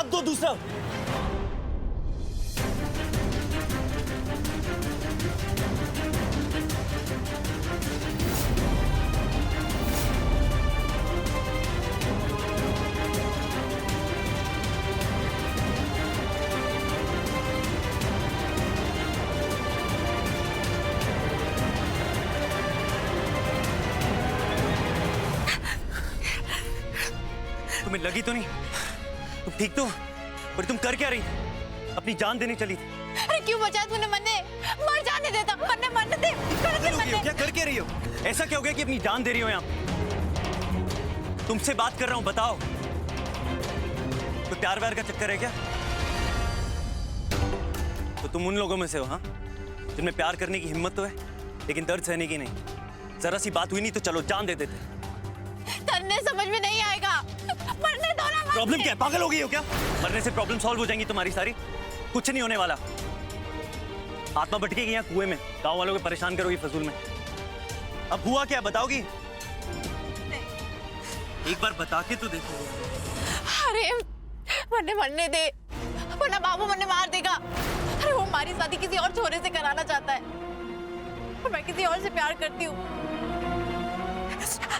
हाथ दो दूसरा। तुम्हें लगी तो नहीं? तुम ठीक तो? पर तुम कर क्या रही थी? अपनी जान देने चली थी। अरे क्यों बचाया तूने? मन्ने मर जाने देता। मन्ने मरने दे। क्या कर क्या रही हो? ऐसा क्या हो गया कि अपनी जान दे रही हो? यहाँ तुमसे बात कर रहा हूं, बताओ। तो प्यार व्यार का चक्कर है क्या? तो तुम उन लोगों में से हो, हाँ, जिनमें प्यार करने की हिम्मत तो है लेकिन दर्द सहने की नहीं। जरा सी बात हुई नहीं तो चलो जान दे देते। तन्ने समझ में नहीं आएगा। मरने दो ना। प्रॉब्लम क्या है? पागल हो गई हो क्या? मरने से प्रॉब्लम सॉल्व हो जाएंगी तुम्हारी सारी? कुछ नहीं होने वाला। आत्मा भटकेगी यहाँ कुएं में, गांव वालों को परेशान करोगी फजूल में। अब हुआ क्या बताओगी? एक बार बता के तो देखो। अरे मन्ने मरने दे, वरना बाबू मन्ने मार देगा। अरे वो हमारी शादी किसी और छोरे से कराना चाहता है और मैं किसी और से प्यार करती हूँ।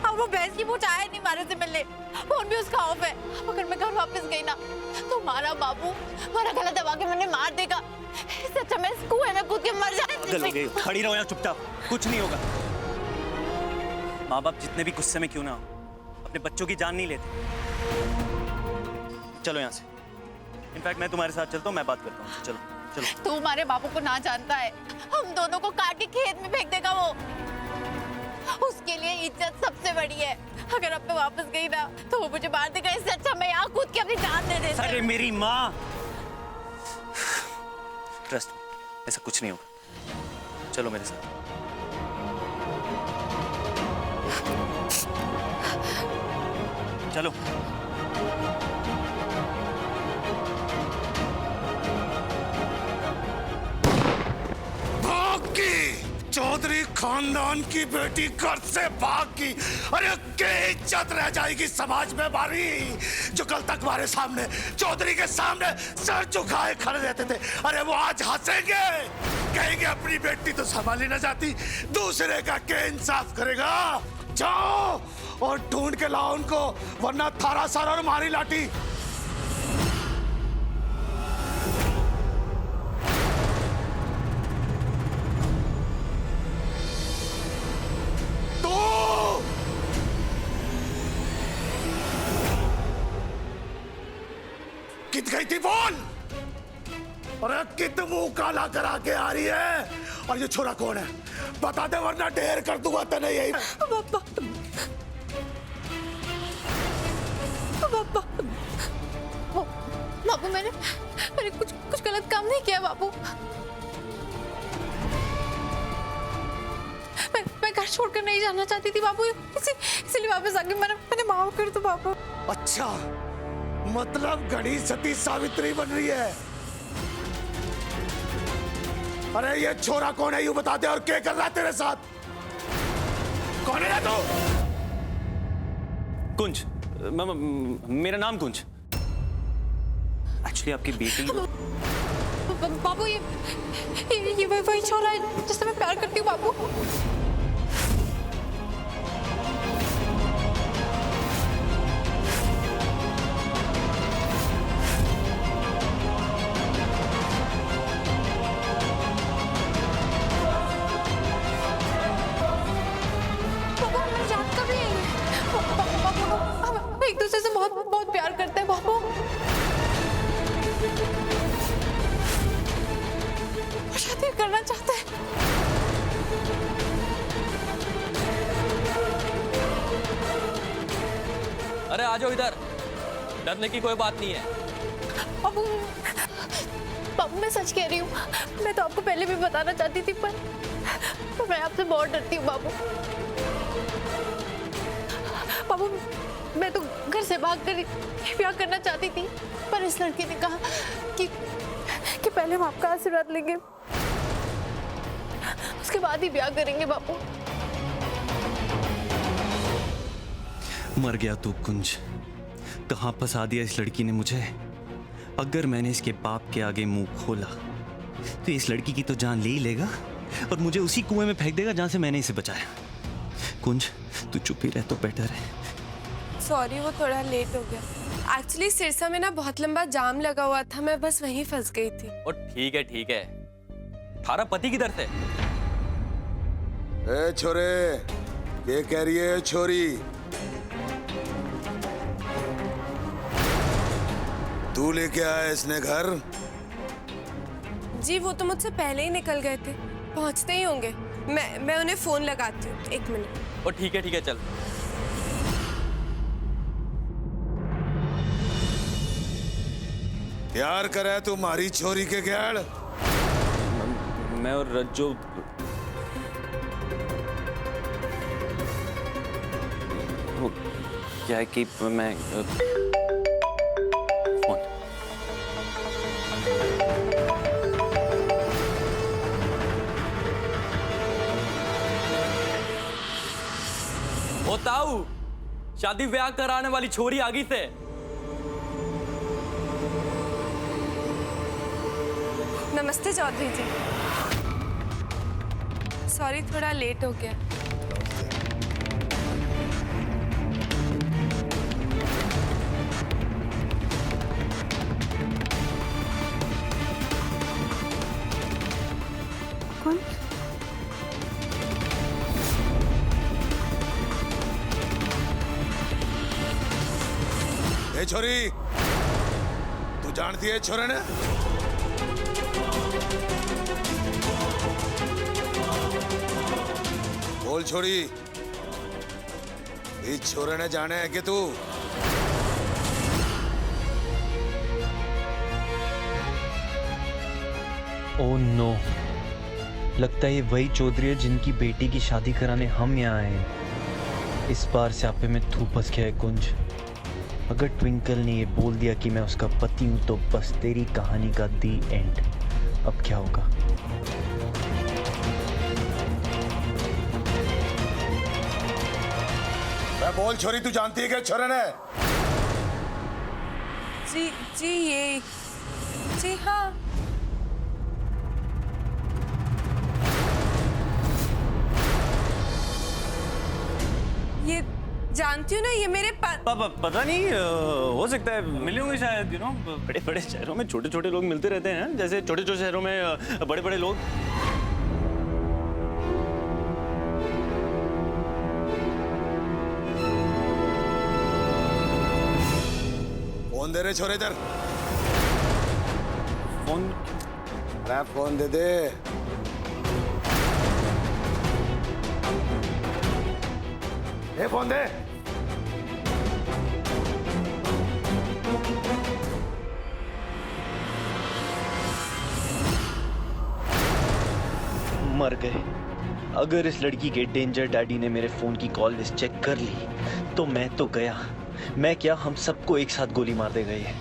अब वो भैंस की पूछ आया नहीं मारे से मिलने, फोन भी उसका ऑफ है। अब अगर मैं घर वापस गई ना तो हमारा बाबू हमारा गला दबा के मैंने मार देगा। इससे अच्छा मैं इस कुएं में कूद के मर जाए। खड़ी रहो यहाँ चुपचाप, कुछ नहीं होगा। माँ बाप जितने भी गुस्से में क्यों ना हो, अपने बच्चों की जान नहीं लेते। चलो यहाँ से। इनफैक्ट मैं तुम्हारे साथ चलता हूँ, मैं बात करता हूँ। चलो चलो। तू हमारे बापू को ना जानता है, हम दोनों को काट के खेत में फेंक देगा वो। उसके लिए इज्जत सबसे बड़ी है। अगर अब मैं वापस गई ना तो वो मुझे मार देगा। इससे अच्छा मैं यहाँ कूद के अपनी जान दे देती। अरे मेरी माँ, ट्रस्ट, ऐसा कुछ नहीं होगा। चलो मेरे साथ। चलो। चौधरी खानदान की बेटी घर से भागी। अरे क्या इज्जत रह जाएगी समाज में हमारी, जो कल तक हमारे सामने चौधरी के सामने सर झुकाए खड़े रहते थे। अरे वो आज हंसेंगे, कहेंगे अपनी बेटी तो संभाली न जाती, दूसरे का क्या इंसाफ करेगा। जाओ और ढूंढ के लाओ उनको, वरना थारा सारा और मारी लाठी। कित गई थी बोल? अरे कित मुंह काला करा के आ रही है? और ये छोरा कौन है बता दे, वरना ढेर कर दूंगा तेने। यही बाबू मैंने कुछ गलत काम नहीं किया बाबू। मैं घर छोड़कर नहीं जाना चाहती थी बाबू, इसलिए वापस आके मैंने माफ कर दो बाबू। अच्छा, मतलब घड़ी सती सावित्री बन रही है। अरे ये छोरा कौन है यूं बता दे, और क्या कर रहा है तेरे साथ? कौन है तू? कुंज, मेरा नाम कुंज। एक्चुअली आपकी बेटी। बाबू ये वही छोरा है जिससे मैं प्यार करती हूँ बाबू। एक दूसरे से बहुत प्यार करते हैं बाबू। शादी करना चाहते हैं। अरे आ जाओ इधर, डरने की कोई बात नहीं है। बाबू मैं सच कह रही हूँ। मैं तो आपको पहले भी बताना चाहती थी, पर मैं आपसे बहुत डरती हूँ बाबू। बाबू मैं तो घर से भागकर ब्याह करना चाहती थी, पर इस लड़की ने कहा कि पहले हम आपका आशीर्वाद लेंगे, उसके बाद ही ब्याह करेंगे बाबू। मर गया तू कुंज, कहां फंसा दिया इस लड़की ने मुझे। अगर मैंने इसके बाप के आगे मुंह खोला तो इस लड़की की तो जान ले ही लेगा और मुझे उसी कुएं में फेंक देगा जहां से मैंने इसे बचाया। कुंज, तू चुप ही रह तो बेटर है। सॉरी, वो थोड़ा लेट हो गया। एक्चुअली सिरसा में ना बहुत लंबा जाम लगा हुआ था, मैं बस वहीं फंस गई थी। और ठीक है। थारा पति किधर थे? ए छोरे, ये कह रही है छोरी? तू लेके आया इसने घर? जी वो तो मुझसे पहले ही निकल गए थे, पहुंचते ही होंगे। मैं उन्हें फोन लगाती हूँ, 1 मिनट। और ठीक है चल। प्यार करे तुम्हारी छोरी के गैड़? मैं और रज्जो वो क्या है कि मैं फोन ओ ताऊ, शादी ब्याह कराने वाली छोरी आ गई थे। नमस्ते चौधरी जी, सॉरी थोड़ा लेट हो गया। कौन? ए छोरी, तू जानती है छोरे ने? बोल छोरी, इस छोरे ने जाने है कि तू? ओह नो, लगता है ये वही चौधरी है जिनकी बेटी की शादी कराने हम यहाँ आए हैं। इस बार स्यापे में थू फंस गया है कुंज। अगर ट्विंकल ने ये बोल दिया कि मैं उसका पति हूं तो बस तेरी कहानी का दी एंड। अब क्या होगा? मैं बोल छोरी, तू जानती है क्या छोरे ने? जी ये, जी हाँ। ये जानती हूँ ना, ये मेरे पता नहीं, हो सकता है मिले होंगे शायद। बड़े बड़े शहरों में छोटे छोटे लोग मिलते रहते हैं, जैसे छोटे छोटे शहरों में बड़े बड़े लोग। फोन दे रहे छोरे इधर। फोन? अरे फोन दे दे। ए फोन दे। मर गए। अगर इस लड़की के डेंजर डैडी ने मेरे फोन की कॉल लिस्ट चेक कर ली तो मैं तो गया। मैं क्या, हम सबको एक साथ गोली मार देगा ये।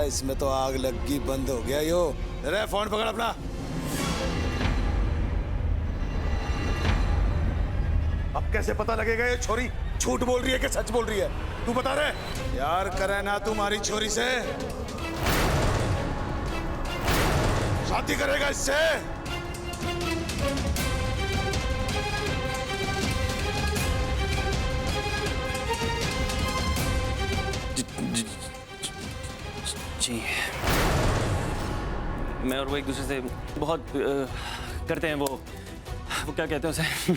इसमें तो आग लग गई, बंद हो गया यो। अरे फोन पकड़ अपना। अब कैसे पता लगेगा ये छोरी झूठ बोल रही है कि सच बोल रही है? तू बता रहे? यार करे ना तुम्हारी छोरी से? शादी करेगा इससे? जी, मैं और वो एक दूसरे से बहुत करते हैं। वो क्या कहते हैं उसे,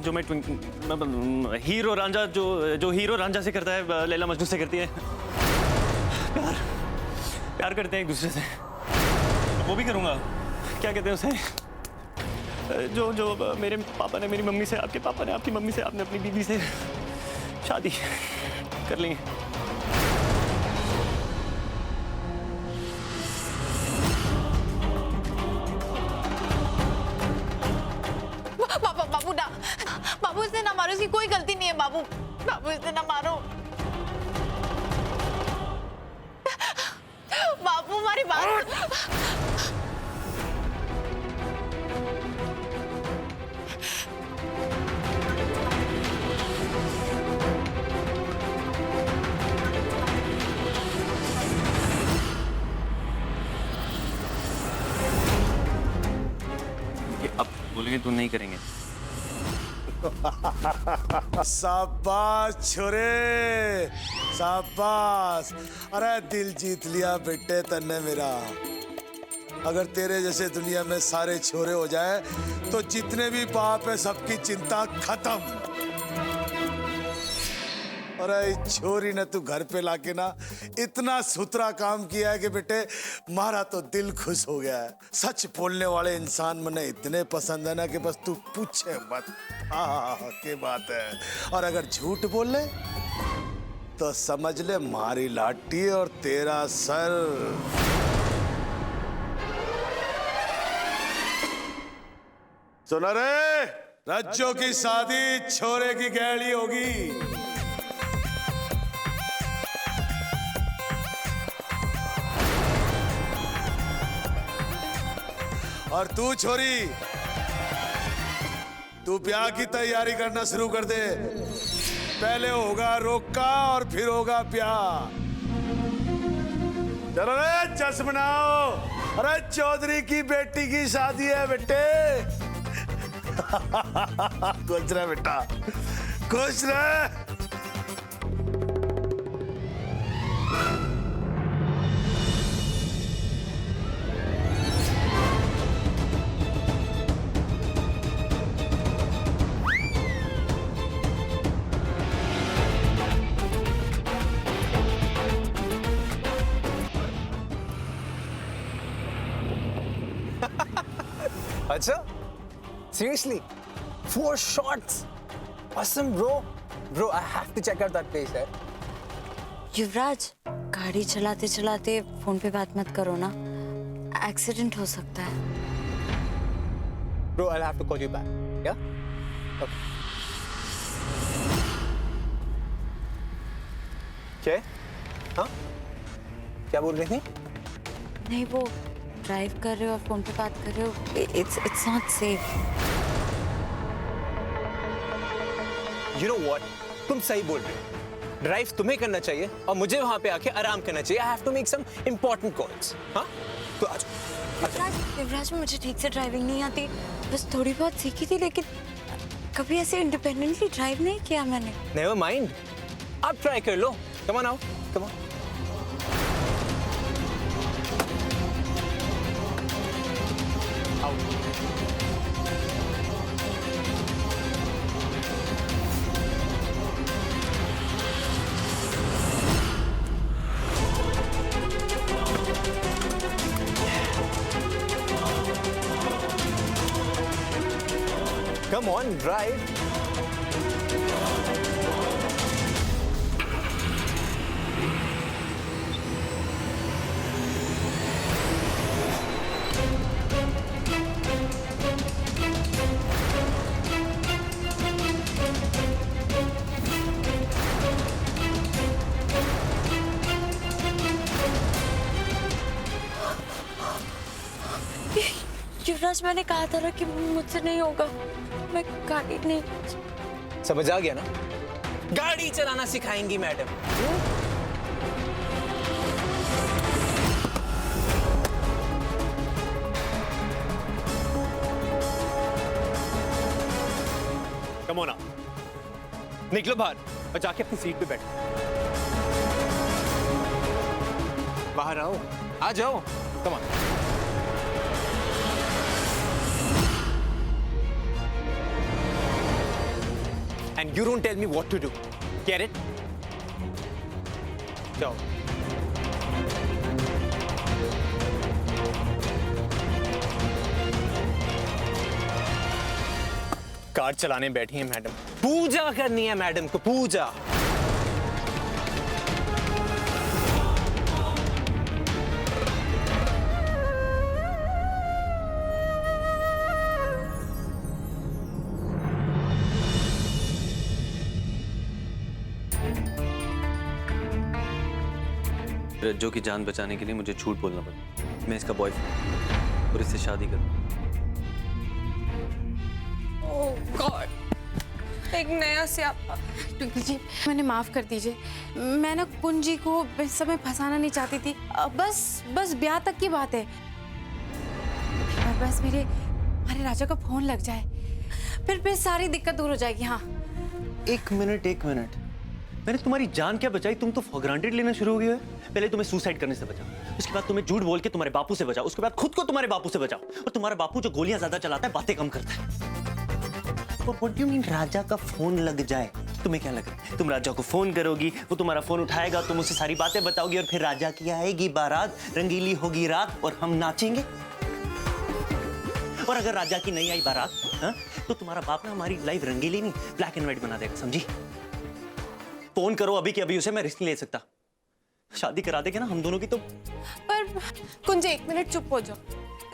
जो मैं हीरो रांझा, जो हीरो रांझा से करता है, लैला मजनू से करती है। प्यार करते हैं एक दूसरे से। वो भी करूँगा। क्या कहते हैं उसे, जो मेरे पापा ने मेरी मम्मी से, आपके पापा ने आपकी मम्मी से, आपने अपनी बीवी से शादी कर ली। बाबू इसने ना मारो, इसकी कोई गलती नहीं है। बाबू इसने ना मारो। बाबू हमारी बात। लिए तो नहीं करेंगे। शाबाश छोरे, शाबाश। अरे दिल जीत लिया बेटे तन्ने मेरा। अगर तेरे जैसे दुनिया में सारे छोरे हो जाए तो जितने भी पाप है सबकी चिंता खत्म। अरे छोरी ने तू घर पे लाके ना इतना सुथरा काम किया है कि बेटे मारा तो दिल खुश हो गया है। सच बोलने वाले इंसान मुझे इतने पसंद है ना कि बस तू पूछे मत। हाँ क्या बात है। और अगर झूठ बोल ले तो समझ ले मारी लाठी और तेरा सर। सुना रे, रज्जो की शादी छोरे की गैली होगी। और तू छोरी, तू ब्याह की तैयारी करना शुरू कर दे। पहले होगा रोका और फिर होगा ब्याह। चलो रे जश्न मनाओ। अरे चौधरी की बेटी की शादी है बेटे। खुश रहे बेटा, खुश रहे। अच्छा, seriously, 4 shots, awesome, bro. Bro, I have to check out that place, eh? युवराज, गाड़ी चलाते चलाते फोन पे बात मत करो ना, एक्सीडेंट हो सकता है। Bro, I'll have to call you back. Yeah? Okay. क्या? हाँ? क्या बोल रही थी? नहीं, वो ड्राइव कर रहे हो और फोन पे बात कर रहे हो, it's not safe. You know what? तुम सही बोल रहे हो। ड्राइव तुम्हें करना चाहिए और मुझे वहां पे आके आराम करना चाहिए। I have to make some important calls. हाँ? तो आज युवराज, मुझे ठीक से ड्राइविंग नहीं आती, बस थोड़ी बहुत सीखी थी, लेकिन कभी ऐसे इंडिपेंडेंटली ड्राइव नहीं किया मैंने। Never mind. आप ट्राई कर लो। Come on, आओ। Come on. Come on, drive. युवराज, मैंने कहा था ना कि मुझसे नहीं होगा, मैं गाड़ी नहीं। समझ आ गया ना? गाड़ी चलाना सिखाएंगी मैडम। कम ऑन, निकलो बाहर और जाके अपनी सीट पे बैठो। बाहर आओ, आ जाओ। Come on. And you don't tell me what to do. Get it? जाओ। कार चलाने बैठी है मैडम। पूजा करनी है मैडम को, पूजा। रज्जो की जान बचाने के लिए मुझे झूठ बोलना पड़ा। मैं इसका बॉयफ्रेंड और इससे शादी करूं। ओह गॉड, एक नया स्यापा। ट्विंकल जी, मैंने माफ कर दीजिए। मैं ना कुंजी को इस समय फंसाना नहीं चाहती थी। बस ब्याह तक की बात है। बस हमारे राजा का फोन लग जाए, फिर सारी दिक्कत दूर हो जाएगी। हाँ, एक मिनट मैंने तुम्हारी जान क्या बचाई, तुम तो फॉर ग्रांटेड लेना शुरू हो गए हो। पहले तुम्हें सुसाइड करने से बचा, उसके बाद तुम्हें झूठ बोल के तुम्हारे बापू से बचाओ, उसके बाद खुद को तुम्हारे बापू से बचाओ। और तुम्हारा बापू जो गोलियां ज्यादा चलाता है, बातें कम करता है। और व्हाट डू यू मीन राजा का फोन लग जाए? तुम्हें क्या लग रहा है तुम राजा को फोन करोगी, वो तुम्हारा फोन उठाएगा, तुम उसे सारी बातें बताओगी और फिर राजा की आएगी बारात, रंगीली होगी रात और हम नाचेंगे? और अगर राजा की नहीं आई बारात, हाँ, तो तुम्हारा बाप ना हमारी लाइफ रंगीली नहीं ब्लैक एंड व्हाइट बना देगा, समझी? फोन करो अभी के अभी उसे, मैं रिस्क नहीं ले सकता। शादी करा देंगे ना हम दोनों की तो। पर कुंज, एक मिनट चुप हो जाओ।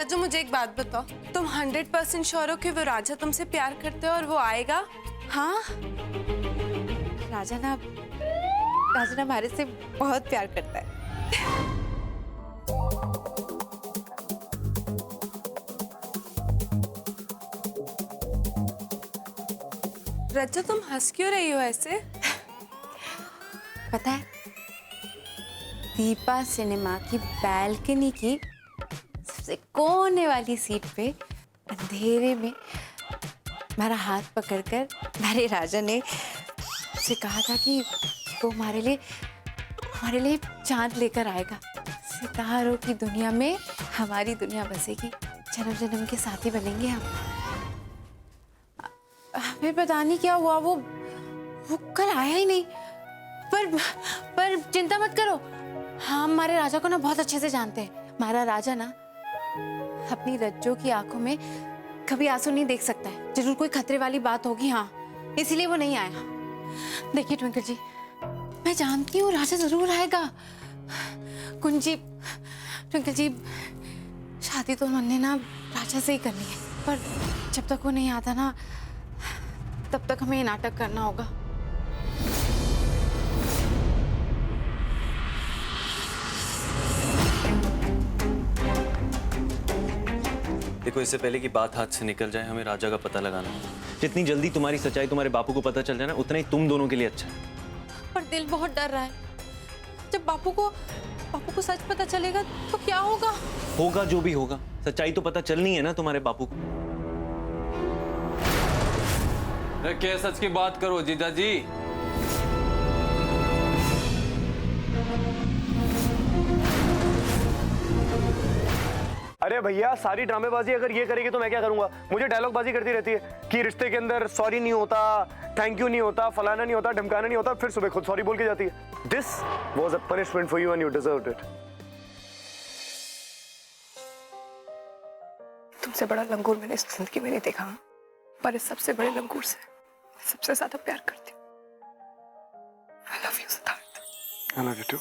रज्जू, मुझे एक बात बताओ, तुम 100% श्योर हो कि वो राजा तुमसे प्यार करते हो और वो आएगा? हाँ, राजा ना हमारे से बहुत प्यार करता है। रज्जू, तुम हंस क्यों रही हो ऐसे? पता है, दीपा सिनेमा की बैल्कनी की सबसे कोने वाली सीट पे अंधेरे में हमारा हाथ पकड़कर हमारे राजा ने से कहा था कि वो हमारे लिए चांद लेकर आएगा। सितारों की दुनिया में हमारी दुनिया बसेगी, जन्म जन्म के साथी बनेंगे हम। फिर पता नहीं क्या हुआ, वो कल आया ही नहीं। पर चिंता मत करो, हम हमारे राजा को ना बहुत अच्छे से जानते हैं। हमारा राजा ना अपनी रज्जो की आंखों में कभी आंसू नहीं देख सकता है। जरूर कोई खतरे वाली बात होगी, हाँ, इसीलिए वो नहीं आया। देखिए ट्विंकल जी, मैं जानती हूँ राजा जरूर आएगा। कुंजी, ट्विंकल जी, शादी तो हमने ना राजा से ही करनी है, पर जब तक वो नहीं आता ना, तब तक हमें ये नाटक करना होगा। देखो, इससे पहले कि बात हाथ से निकल जाए, हमें राजा का पता लगाना है। जितनी जल्दी तुम्हारी सच्चाई तुम्हारे बापू को पता चल जाए ना, उतना ही तुम दोनों के लिए अच्छा है। पर दिल बहुत डर रहा है, जब बापू को सच पता चलेगा तो क्या होगा? होगा जो भी होगा, सच्चाई तो पता चलनी है ना तुम्हारे बापू को। क्या सच की बात करो जीजा जी? अरे भैया, सारी ड्रामेबाजी अगर ये करेगी तो मैं क्या करूंगा? मुझे डायलॉग बाजी करती रहती है कि रिश्ते के अंदर सॉरी नहीं होता, थैंक यू नहीं होता, फलाना नहीं होता, ढमकाना नहीं होता, फिर सुबह खुद सॉरी बोल के जाती है। This was a punishment for you and you deserved it. तुमसे बड़ा लंगूर मैंने इस जिंदगी में नहीं देखा, पर इस सबसे बड़े लंगूर से सबसे ज्यादा प्यार करती हूँ। I love you, Siddharth. I love you too।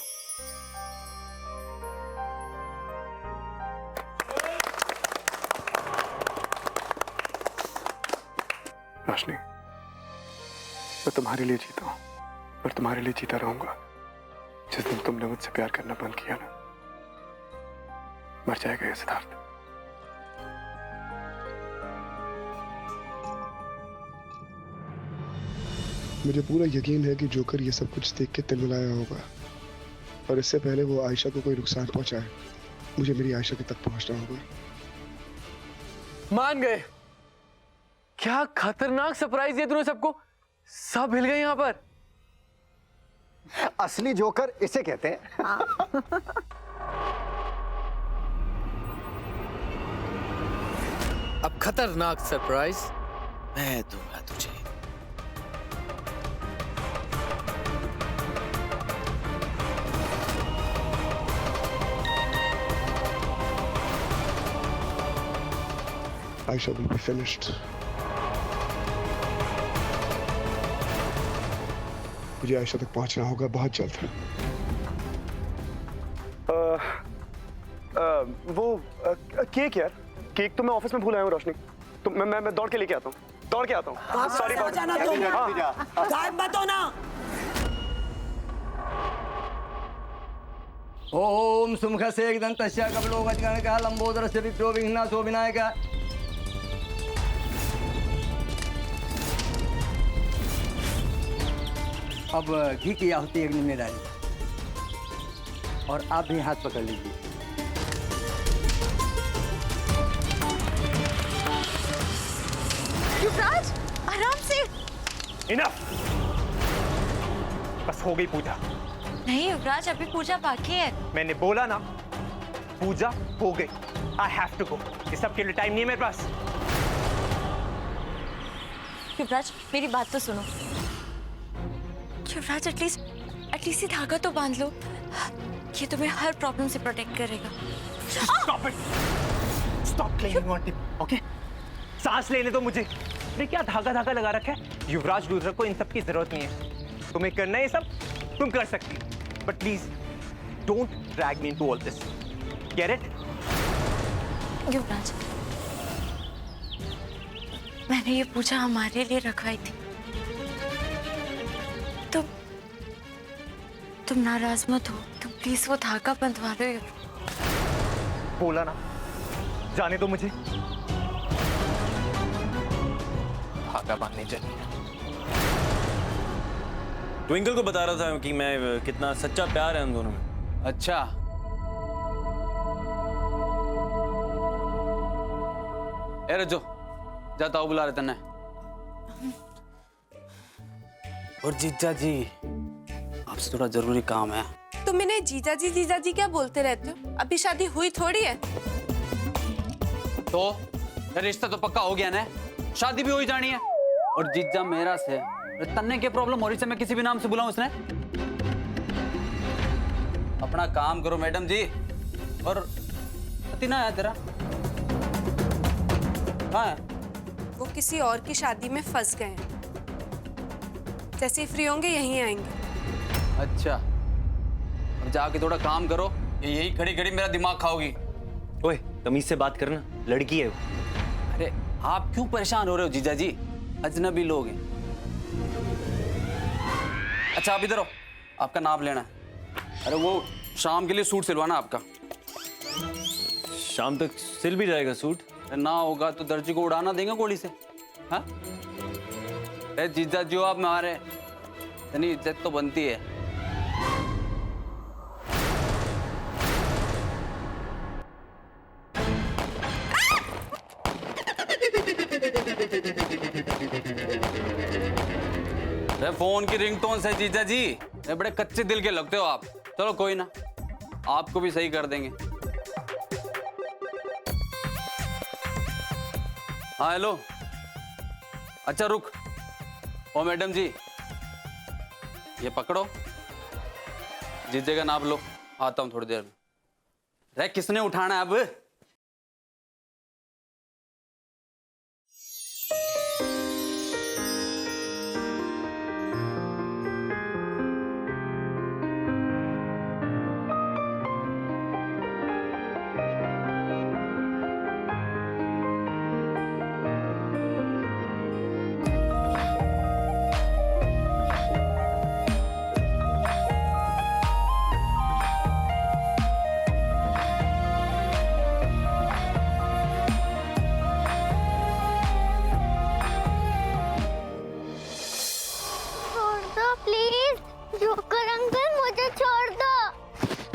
रोशनी, मैं तुम्हारे लिए जीता हूं और तुम्हारे लिए जीता रहूंगा। जिस दिन तुमने मुझसे प्यार करना बंद किया ना, मर जाएगा ये सिद्धार्थ। मुझे पूरा यकीन है कि जोकर ये सब कुछ देख के तिलमिलाया होगा और इससे पहले वो आयशा को कोई नुकसान पहुंचाए, मुझे मेरी आयशा के तक पहुंचना होगा। मान गए? क्या खतरनाक सरप्राइज दिया तूने सबको, सब हिल गए यहाँ पर। असली जोकर इसे कहते हैं। अब खतरनाक सरप्राइज मैं दूंगा तुझे। Aisha will be finished. मुझे आयशा तक पहुंचना होगा बहुत जल्द। केक यार, केक तो मैं ऑफिस में भूल आया हूँ रोशनी, तो मैं दौड़ के लेके आता हूँ, दौड़ के आता हूँ। सॉरी मत होना। ओम सुमुखस्य एकदन्तस्य कपिलो वज्रगणकः लंबोदरस्य विप्रो विघ्नासो विनायकः। अब घी की आहुति अग्नि में डालिए और आप भी हाथ पकड़ लीजिए। युवराज आराम से। इनफ, बस हो गई पूजा। नहीं युवराज, अभी पूजा बाकी है। मैंने बोला ना, पूजा हो गई। I have to go. इस सब के लिए टाइम नहीं है मेरे पास। युवराज मेरी बात तो सुनो। युवराज एटलीस्ट ये धागा तो बांध लो, ये तुम्हें हर प्रॉब्लम से प्रोटेक्ट करेगा। Stop it! Stop claiming on him, okay? सांस लेने दो मुझे। अरे क्या धागा धागा लगा रखा है? युवराज रुद्र को इन सब की जरूरत नहीं है। तुम्हें करना है ये सब, तुम कर सकती हो। But please, don't drag me into all this. Get it? युवराज, मैंने ये पूजा हमारे लिए रखवाई थी। तुम नाराज मत हो, तुम प्लीज वो धागा बंधवा लो। बोला ना, जाने दो मुझे। धागा बांधने चाहिए। ट्विंकल को बता रहा था कि मैं कितना सच्चा प्यार है उन दोनों में। अच्छा, ए रज्जो, जा ताऊ बुला रहे तन्ने। और जीजा जी, आपसे थोड़ा जरूरी काम है। तुम इन्हें जीजा जी क्या बोलते रहते हो? अभी शादी हुई थोड़ी है। तो रिश्ता तो पक्का हो गया ना, शादी भी हो ही जानी है। और जीजा मेरा से तन्ने की प्रॉब्लम हो रही है, मैं किसी भी नाम से बुलाऊं इसने? अपना काम करो मैडम जी। और पति ना है तेरा? कहाँ है? वो किसी और की शादी में फंस गए हैं। जैसे ही फ्री होंगे यहीं आएंगे। अच्छा, अब जाके थोड़ा काम करो, ये यही खड़ी खड़ी मेरा दिमाग खाओगी। ओए, तमीज से बात करना, लड़की है वो। अरे आप क्यों परेशान हो रहे हो जीजा जी? अजनबी लोग हैं। अच्छा आप इधर हो, आपका नाप लेना है। अरे वो शाम के लिए सूट सिलवाना आपका। शाम तक सिल भी जाएगा सूट? ना होगा तो दर्जी को उड़ाना देंगे गोली से। हाँ, अरे जीजा जी हो आप हमारे, इतनी इज्जत तो बनती है। फोन की रिंगटोन से जीजा जी, बड़े कच्चे दिल के लगते हो आप। चलो कोई ना, आपको भी सही कर देंगे। हाँ हेलो, अच्छा रुक। ओ मैडम जी, ये पकड़ो, जीजे का नाप लो, आता हूँ थोड़ी देर में। रे किसने उठाना है अब?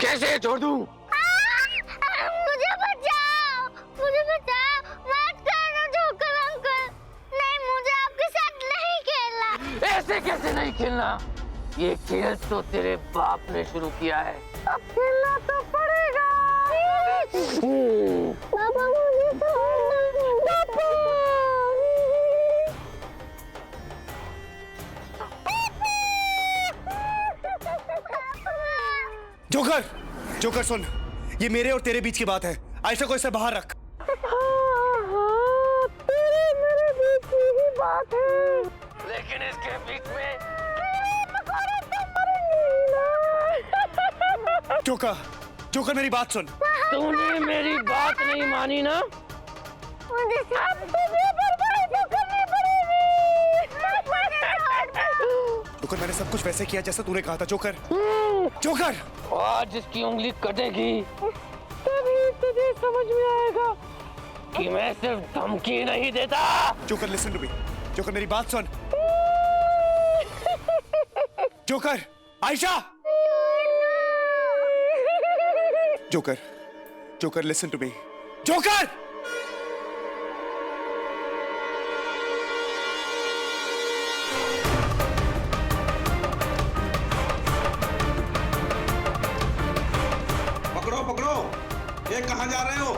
कैसे छोड़ दूं? मुझे बचाओ, मत करो जोकर अंकल। नहीं, मुझे आपके साथ नहीं खेलना। ऐसे कैसे नहीं खेलना? ये खेल तो तेरे बाप ने शुरू किया है। अब खेलना तो पड़ेगा। पापा मुझे छोड़ना। जोकर, जोकर सुन, ये मेरे और तेरे बीच की बात है। आयशा को इससे बाहर रख। तेरे मेरे बीच की ही बात है। लेकिन इसके बीच में जोकर, जोकर मेरी बात सुन। तूने मेरी बात नहीं मानी ना? मुझे करनी पड़ेगी। जोकर, मैंने सब कुछ वैसे किया जैसा तूने कहा था। जोकर, जोकर, आज इसकी उंगली कटेगी तभी तुझे समझ में आएगा कि मैं सिर्फ धमकी नहीं देता। Joker listen to me. Joker मेरी बात सुन। Joker, Ayesha. Joker, joker listen to me. Joker, कहाँ जा रहे हो?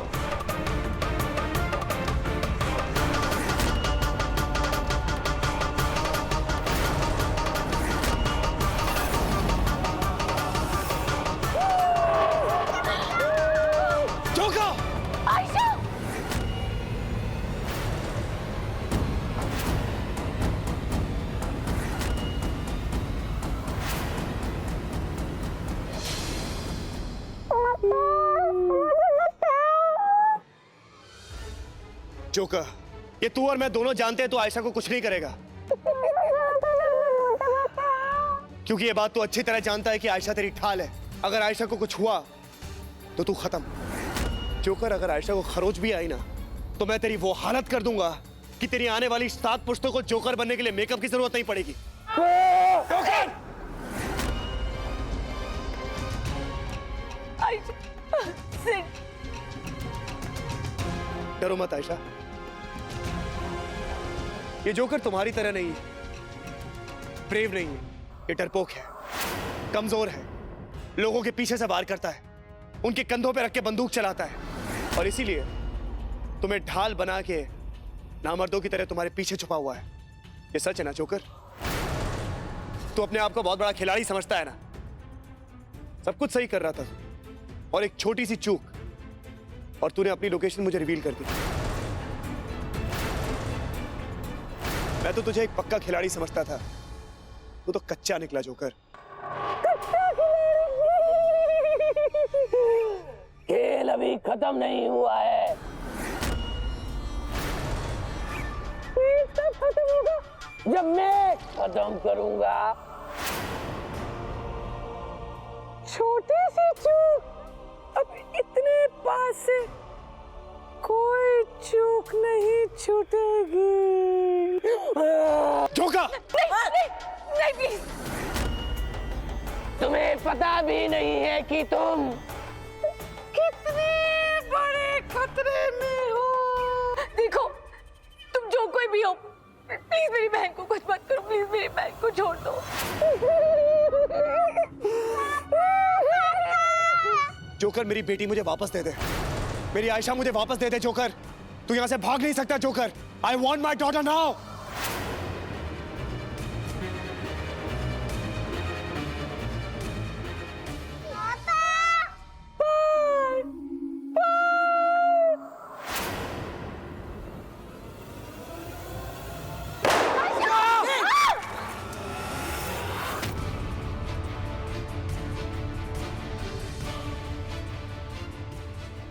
जोकर, ये तू और मैं दोनों जानते हैं तो आयशा को कुछ नहीं करेगा, क्योंकि ये बात तो अच्छी तरह जानता है कि आयशा तेरी ठाल है। अगर आयशा को कुछ हुआ तो तू खत्म। जोकर, अगर आयशा को खरोच भी आई ना तो मैं तेरी वो हालत कर दूंगा कि तेरी आने वाली 7 पुश्तों को जोकर बनने के लिए मेकअप की जरूरत नहीं पड़ेगी। जोकर! डरो मत आयशा, ये जोकर तुम्हारी तरह नहीं है, ब्रेव नहीं है, ये डरपोक है, कमजोर है, लोगों के पीछे से वार करता है, उनके कंधों पे रख के बंदूक चलाता है, और इसीलिए तुम्हें ढाल बना के नामर्दों की तरह तुम्हारे पीछे छुपा हुआ है। ये सच है ना जोकर? तू अपने आप को बहुत बड़ा खिलाड़ी समझता है ना? सब कुछ सही कर रहा था तू, और एक छोटी सी चूक और तूने अपनी लोकेशन मुझे रिवील कर दी। मैं तो तुझे एक पक्का खिलाड़ी समझता था, तू तो कच्चा निकला जोकर। खेल अभी खत्म नहीं हुआ है। तब खत्म होगा जब मैं खत्म करूंगा। छोटी सी चूक, अब इतने पास से कोई चूक नहीं छूटेगी। जोकर! नहीं प्लीज। तुम्हें पता भी नहीं है कि तुम कितने बड़े खतरे में हो। देखो, तुम जो कोई भी हो, प्लीज मेरी बहन को कुछ मत करो, प्लीज मेरी बहन को छोड़ दो। जोकर, मेरी बेटी मुझे वापस दे दे, मेरी आयशा मुझे वापस दे दे। जोकर, तू यहां से भाग नहीं सकता। Joker, I want my daughter now.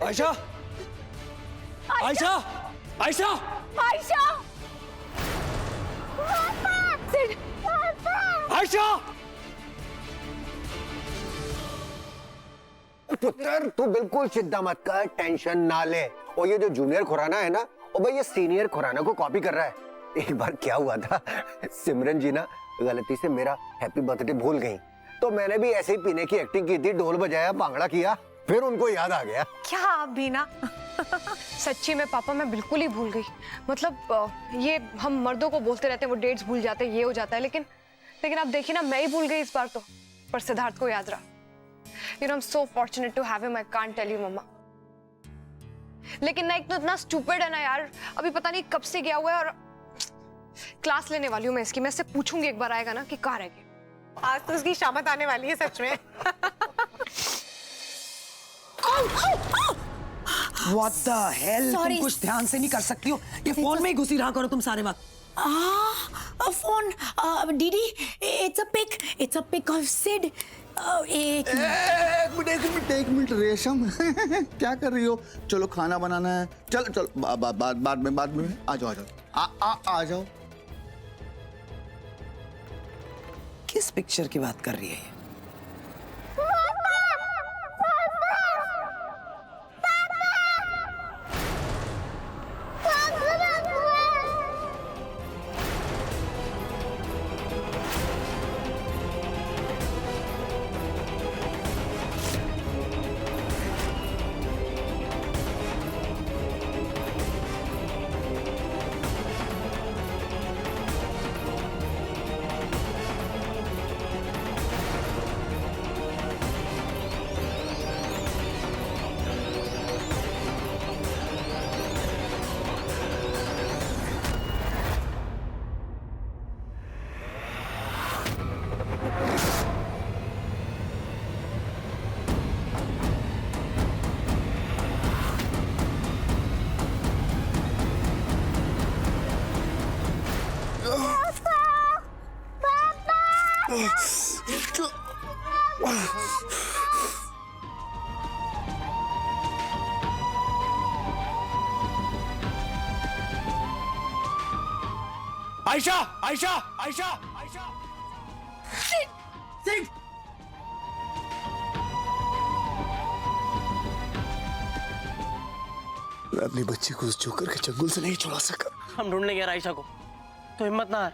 Ayesha, Ayesha, Ayesha, Ayesha, Ayesha! पुत्र, तू बिल्कुल चिंता मत कर, टेंशन ना ले। और ये जो जूनियर खुराना है ना, और भाई ये सीनियर खुराना को कॉपी कर रहा है। एक बार क्या हुआ था, सिमरन जी ना गलती से मेरा हैप्पी बर्थडे भूल गई, तो मैंने भी ऐसे ही पीने की एक्टिंग की थी, ढोल बजाया, भांगड़ा किया, फिर उनको याद आ गया। क्या आप भी ना? सच्ची में पापा, मैं बिल्कुल ही भूल गई। मतलब ये हम मर्दों को बोलते रहते हैं वो डेट्स भूल जाते हैं, ये हो जाता है, लेकिन आप देखिए ना, मैं ही भूल गई इस बार तो, पर सिद्धार्थ को याद रहा। You know, I'm so fortunate to have him. I can't tell you, मम्मा। लेकिन ना एक तो इतना स्टूपिड है ना यार, अभी पता नहीं कब से गया हुआ है, और क्लास लेने वाली हूँ मैं इसकी। मैं इससे पूछूंगी एक बार आएगा ना कि कहाँ रह गया। आज तो उसकी शामत आने वाली है सच में। What the hell? तुम कुछ ध्यान से नहीं कर सकती हो? ये फोन में ही घुसी रहा करो तुम सारे वक्त। फोन दीदी, it's a pic of Sid। एक मिनट रेशम, क्या कर रही हो? चलो खाना बनाना है, चलो बाद में आ जाओ आ जाओ। किस पिक्चर की बात कर रही है? आयशा आयशा आयशा आयशा सिंह मैं अपनी बच्ची को उस जोकर के चंगुल से नहीं छुड़ा सका। हम ढूंढने गए आयशा को, तो हिम्मत ना हार।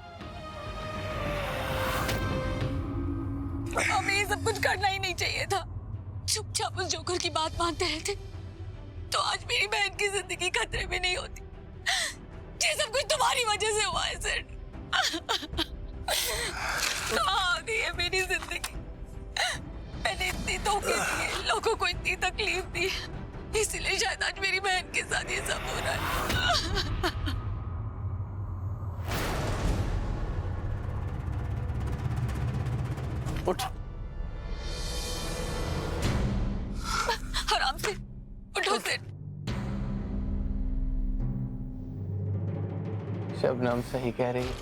हमें ये सब कुछ करना ही नहीं चाहिए था। चुपचाप उस जोकर की बात मानते रहते तो आज मेरी बहन की जिंदगी खतरे में नहीं होती। ये सब कुछ तुम्हारी वजह से हुआ है सिड। कहाँ आ गई है मेरी जिंदगी? मैंने इतनी धोखे दिए, लोगों को इतनी तकलीफ दी, इसीलिए शायद आज मेरी बहन के साथ ये सब हो रहा है। उठ, आराम से उठो सिड। शबनम सही कह रही है,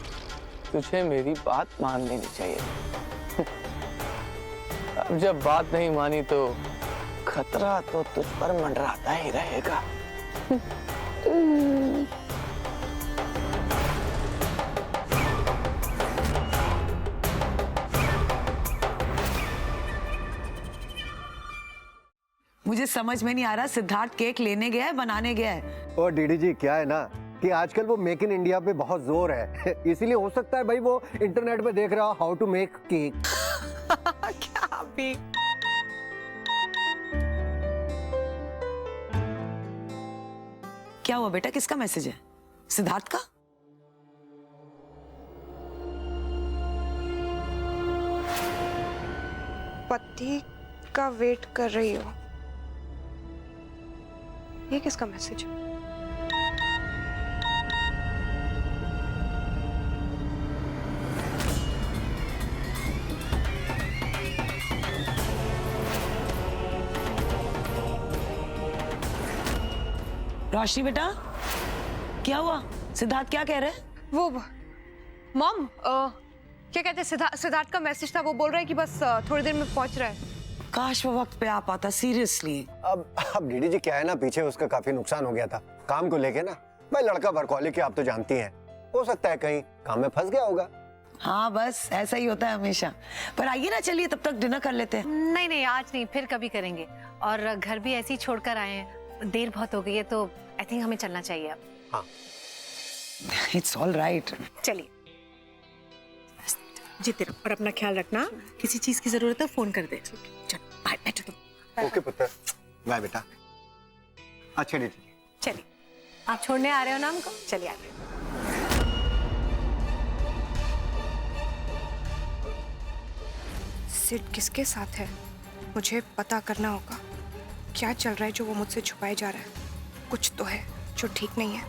तुझे मेरी बात मान लेनी चाहिए। अब जब बात नहीं मानी तो खतरा तो तुझ पर मंडराता ही रहेगा। मुझे समझ में नहीं आ रहा, सिद्धार्थ केक लेने गया है बनाने गया है? और डीडी जी क्या है ना कि आजकल वो मेक इन इंडिया पे बहुत जोर है, इसीलिए हो सकता है भाई वो इंटरनेट पे देख रहा हो हाउ टू मेक केक। क्या भी क्या हुआ बेटा, किसका मैसेज है? सिद्धार्थ का? पति का वेट कर रही हो, ये किसका मैसेज है? रोशनी बेटा क्या हुआ? सिद्धार्थ क्या कह रहे हैं? वो मॉम क्या कहते हैं, सिद्धार्थ का मैसेज था, वो बोल रहा है कि बस थोड़ी देर में पहुंच रहा है। काश वो वक्त पे आ पाता, सीरियसली। अब डीडी जी क्या है ना, पीछे उसका काफी नुकसान हो गया था काम को लेके ना। भाई लड़का वर्कहॉलिक है, आप तो जानती हैं, हो सकता है कहीं काम में फंस गया होगा। हाँ बस ऐसा ही होता है हमेशा। पर आइए ना, चलिए तब तक डिनर कर लेते हैं। नहीं नहीं आज नहीं, फिर कभी करेंगे। और घर भी ऐसे ही छोड़कर आए हैं, देर बहुत हो गई है, तो आई थिंक हमें चलना चाहिए अब। हाँ इट्स ऑल राइट। चलिए जीते रहो और अपना ख्याल रखना, किसी चीज की जरूरत है फोन कर दे। चलो बाय, बैठो तुम। ओके पुत्र, बाय बेटा। अच्छा डीडी चलिए, आप छोड़ने आ रहे हो ना हमको? चलिए आ रहे हो। सिड किसके साथ है? मुझे पता करना होगा क्या चल रहा है जो वो मुझसे छुपाए जा रहा है। कुछ तो है जो ठीक नहीं है,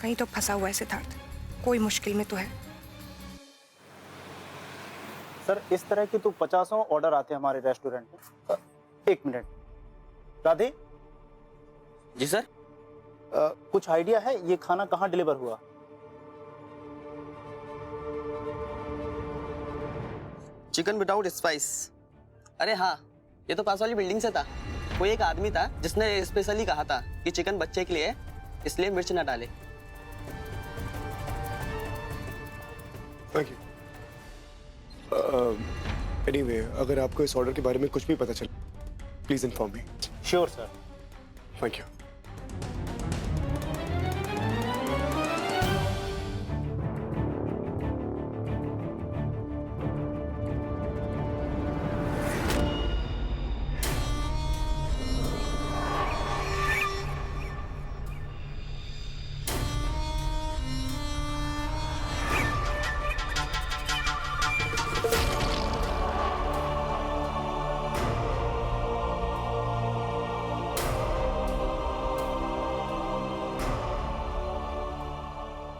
कहीं तो फंसा हुआ है सिद्धार्थ, कोई मुश्किल में तो है। सर इस तरह के तो 50 ऑर्डर आते हैं हमारे रेस्टोरेंट में। एक मिनट, राधे जी सर। कुछ आइडिया है ये खाना कहाँ डिलीवर हुआ? Chicken without spice. अरे हाँ, ये तो पास वाली बिल्डिंग से था। कोई एक आदमी था जिसने स्पेशली कहा था कि चिकन बच्चे के लिए है, इसलिए मिर्च न डाले। Thank you. एनीवे, अगर आपको इस ऑर्डर के बारे में कुछ भी पता चले please inform me. Sure sir. Thank you.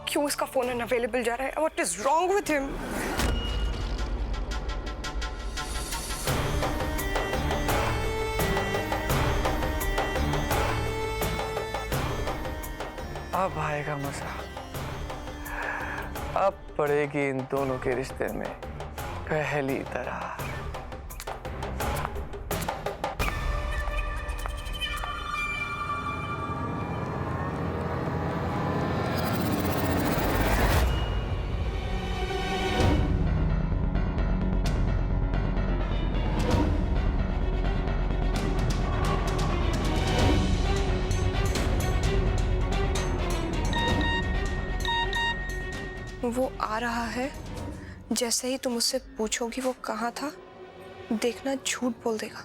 क्यों इसका फोन अनअवेलेबल जा रहा है? What is wrong with him? अब आएगा मजा, अब पड़ेगी इन दोनों के रिश्ते में पहली तरह। वो आ रहा है, जैसे ही तुम उससे पूछोगी वो कहाँ था, देखना झूठ बोल देगा।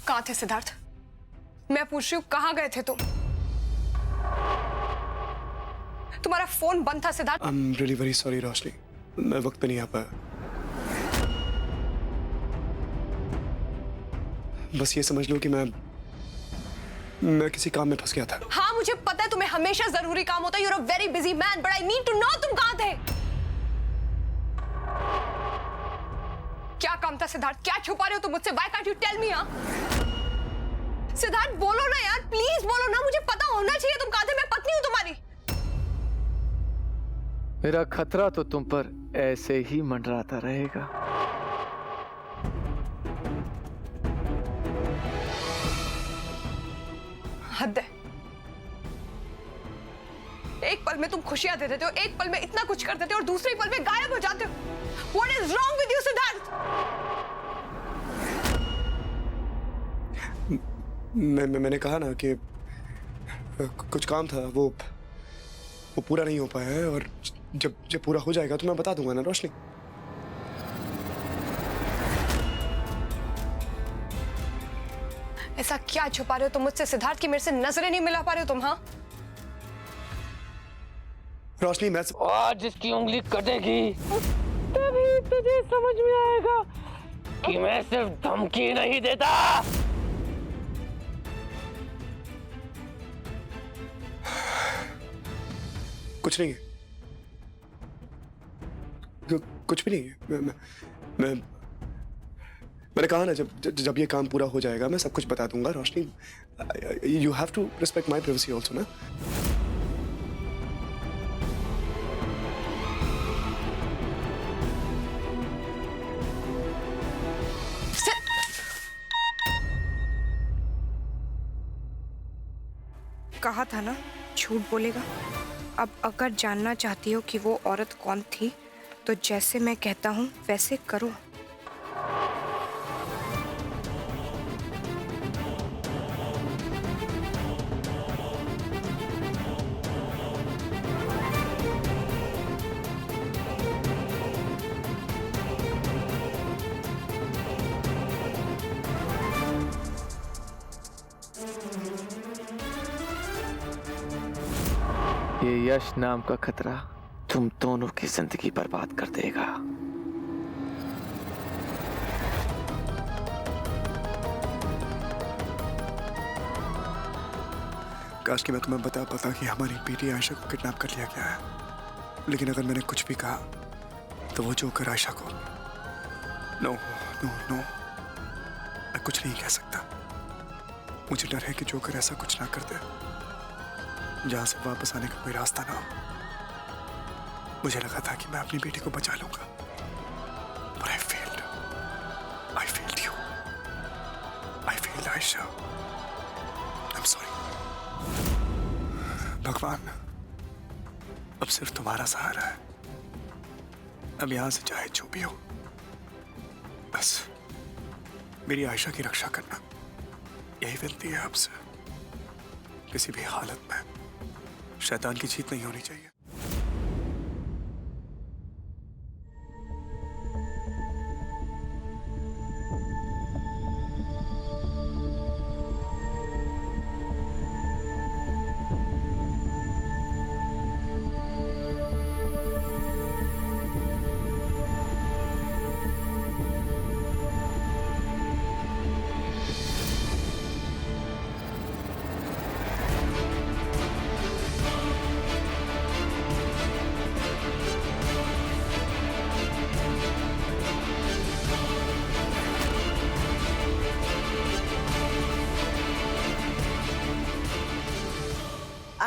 कहाँ थे सिद्धार्थ? मैं पूछ रही हूँ कहाँ गए थे तुम? तुम्हारा फोन बंद था Siddharth. I'm really very sorry रोशनी, मैं वक्त पे नहीं आ पाया। बस ये समझ लो कि मैं किसी काम में फंस गया था। हाँ मुझे पता है तुम्हें हमेशा जरूरी काम होता है। You're a very busy man, but I need to know तुम कहाँ थे? क्या काम था सिद्धार्थ? क्या छुपा रहे हो तुम मुझसे? Why can't you tell me? Siddharth बोलो ना यार, प्लीज बोलो ना, मुझे पता होना चाहिए तुम कहाँ थे। मैं पत्नी हूँ तुम्हारी। मेरा खतरा तो तुम पर ऐसे ही मंडराता रहेगा। हद है। एक पल में तुम खुशियां दे देते हो, एक पल में इतना कुछ कर देते हो और दूसरे पल में गायब हो जाते हो। What is wrong with you, Siddharth? मैंने कहा ना कि कुछ काम था, वो पूरा नहीं हो पाया है, और जब पूरा हो जाएगा तो मैं बता दूंगा ना रोशनी। ऐसा क्या छुपा रहे हो तुम मुझसे सिद्धार्थ, की मेरे से नजरें नहीं मिला पा रहे हो तुम? हाँ रोशनी, मैं आज इसकी उंगली कटेगी तभी तुझे समझ में आएगा कि मैं सिर्फ धमकी नहीं देता। कुछ नहीं है, कुछ भी नहीं है। मैंने कहा ना जब ये काम पूरा हो जाएगा मैं सब कुछ बता दूंगा Roshni. You have to respect my privacy also ना। कहा था ना झूठ बोलेगा। अब अगर जानना चाहती हो कि वो औरत कौन थी तो जैसे मैं कहता हूँ वैसे करो। ये यश नाम का खतरा तुम दोनों की जिंदगी बर्बाद कर देगा। काश कि मैं तुम्हें बता पाता कि हमारी बेटी आयशा को किडनैप कर लिया गया है, लेकिन अगर मैंने कुछ भी कहा तो वो जोकर आयशा को नो नो नो मैं कुछ नहीं कह सकता। मुझे डर है कि जोकर ऐसा कुछ ना कर दे जहां से वापस आने का कोई रास्ता ना हो। मुझे लगा था कि मैं अपनी बेटी को बचा लूंगा, but I failed. I failed you. I failed Aisha. I'm sorry. भगवान, अब सिर्फ तुम्हारा सहारा है। अब यहां से चाहे जो भी हो, बस मेरी आयशा की रक्षा करना, यही विनती है आपसे। किसी भी हालत में शैतान की जीत नहीं होनी चाहिए।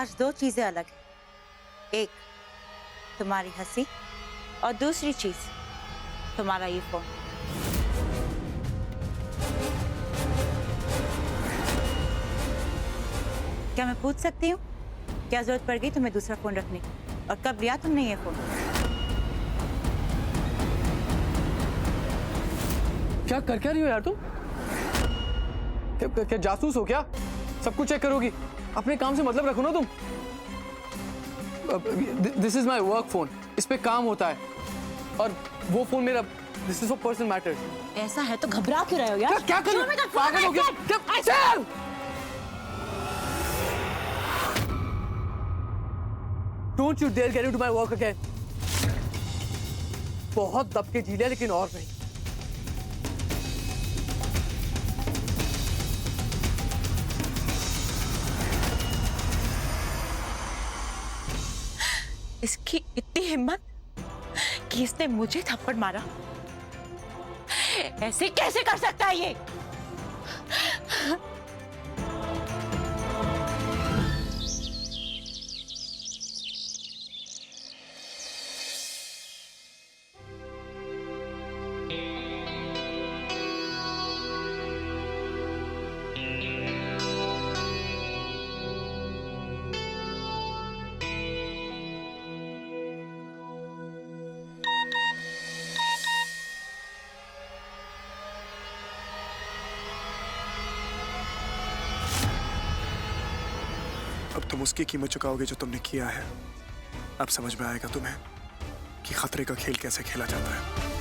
आज दो चीजें अलग हैं। एक तुम्हारी हंसी और दूसरी चीज तुम्हारा ये फोन। क्या मैं पूछ सकती हूँ क्या जरूरत पड़ गई तुम्हें दूसरा फोन रखने की, और कब लिया तुमने ये फोन? क्या कर क्या रही हो यार तुम? क्या जासूस हो क्या? सब कुछ चेक करोगी? अपने काम से मतलब रखो ना तुम। This is my work phone, इस पे काम होता है, और वो फोन मेरा, this is for personal matters. ऐसा है तो घबरा क्यों रहे हो यार? क्या कर रहे हो? पागल हो गया? Don't you dare get into my work again. बहुत दब के जी लिया लेकिन और नहीं। इसकी इतनी हिम्मत कि इसने मुझे थप्पड़ मारा। ऐसे कैसे कर सकता है ये? अब तुम उसकी कीमत चुकाओगे जो तुमने किया है। अब समझ में आएगा तुम्हें कि खतरे का खेल कैसे खेला जाता है।